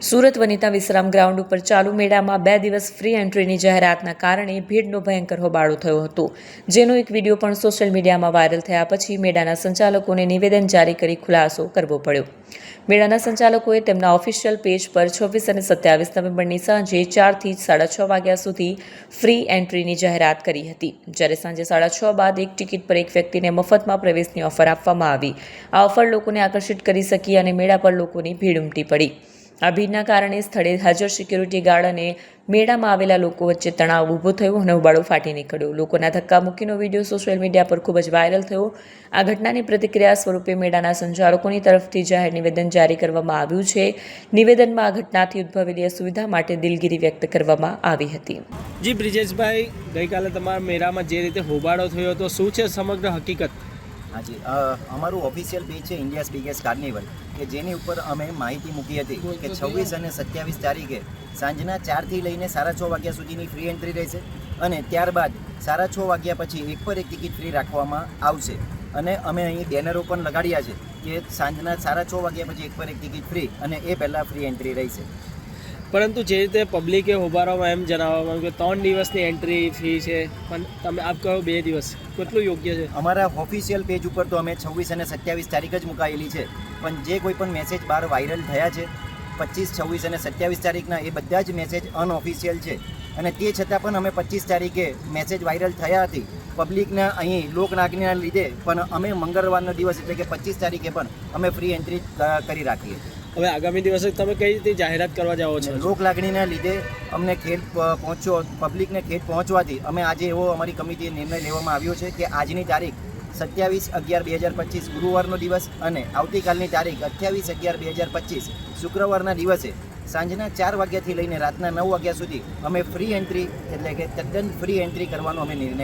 સુરત વનિતા વિશ્રામ ગ્રાઉન્ડ ઉપર ચાલુ મેળામાં 2 દિવસ ફ્રી એન્ટ્રીની જાહેરાતના કારણે ભીડનો ભયંકર હોબાળો થયો હતો, જેનો એક વિડીયો પણ સોશિયલ મીડિયામાં વાયરલ થયા પછી મેળાના સંચાલકોને નિવેદન જારી કરી ખુલાસો કરવો પડ્યો. મેળાના સંચાલકોએ તેમના ઓફિશિયલ પેજ પર 26 અને 27 નવેમ્બરની સાંજે 4 થી 6:30 વાગ્યા સુધી ફ્રી એન્ટ્રીની જાહેરાત કરી હતી, જ્યારે સાંજે 6:30 બાદ એક ટિકિટ પર એક વ્યક્તિને મફતમાં પ્રવેશની ઓફર આપવામાં આવી. આ ઓફર લોકોને આકર્ષિત કરી શકી અને મેળા પર લોકોની ભીડ ઉમટી પડી. આ ભીડના કારણે સ્થળે હાજર સિક્યુરિટી ગાર્ડ અને મેળામાં આવેલા લોકો વચ્ચે તણાવ ઊભો થયો અને હોબાળો ફાટી નીકળ્યો. લોકોના ધક્કા મૂકીનો વિડીયો સોશિયલ મીડિયા પર ખૂબ જ વાયરલ થયો. આ ઘટનાની પ્રતિક્રિયા સ્વરૂપે મેળાના સંચાલકોની તરફથી જાહેર નિવેદન જારી કરવામાં આવ્યું છે. નિવેદનમાં આ ઘટનાથી ઉદ્ભવેલી અસુવિધા માટે દિલગીરી વ્યક્ત કરવામાં આવી હતી. જી બ્રિજેશભાઈ, ગઈકાલે તમારા મેળામાં જે રીતે હોબાળો થયો હતો, શું છે સમગ્ર હકીકત? હાજી, અમારું ઓફિશિયલ પેજ છે ઇન્ડિયાઝ બિગેસ્ટ કાર્નિવલ, કે જેની ઉપર અમે માહિતી મૂકી હતી કે 26 અને 27 તારીખે સાંજના 4 થી લઈને 6:30 વાગ્યા સુધીની ફ્રી એન્ટ્રી રહેશે અને ત્યારબાદ 6:30 વાગ્યા પછી એક પર એક ટિકિટ ફ્રી રાખવામાં આવશે. અને અમે અહીં બેનરો પણ લગાડ્યા છે કે સાંજના 6:30 વાગ્યા પછી એક પર એક ટિકિટ ફ્રી અને એ પહેલાં ફ્રી એન્ટ્રી રહેશે. પરંતુ જે રીતે પબ્લિકે હોબાળોમાં એમ જણાવવામાં આવ્યું કે 3 દિવસની એન્ટ્રી ફી છે, પણ તમે આપ કહો 2 દિવસ, કેટલું યોગ્ય છે? અમારા ઓફિશિયલ પેજ ઉપર તો અમે 26 અને 27 તારીખ જ મુકાયેલી છે, પણ જે કોઈ પણ મેસેજ બહાર વાયરલ થયા છે 25, 26 અને 27 તારીખના, એ બધા જ મેસેજ અનઓફિશિયલ છે. અને તે છતાં પણ અમે 25 તારીખે મેસેજ વાયરલ થયા હતી પબ્લિકના અહીં લોકલાગણીના લીધે, પણ અમે મંગળવારનો દિવસ એટલે કે 25 તારીખે પણ અમે ફ્રી એન્ટ્રી કરી રાખીએ છીએ. હવે આગામી દિવસે તમે કઈ રીતે જાહેરાત કરવા જાઓ છો? લોકલાગણીના લીધે અમને ખેડ પહોંચ્યો, પબ્લિકને ખેડ પહોંચવાથી અમે આજે એવો અમારી કમિટીએ નિર્ણય લેવામાં આવ્યો છે કે આજની તારીખ 27/11/2025 ગુરુવારનો દિવસ અને આવતીકાલની તારીખ 28/11/2025 શુક્રવારના દિવસે સાંજના 4 વાગ્યાથી લઈને રાતના 9 વાગ્યા સુધી અમે ફ્રી એન્ટ્રી એટલે કે તદ્દન ફ્રી એન્ટ્રી કરવાનો અમે નિર્ણય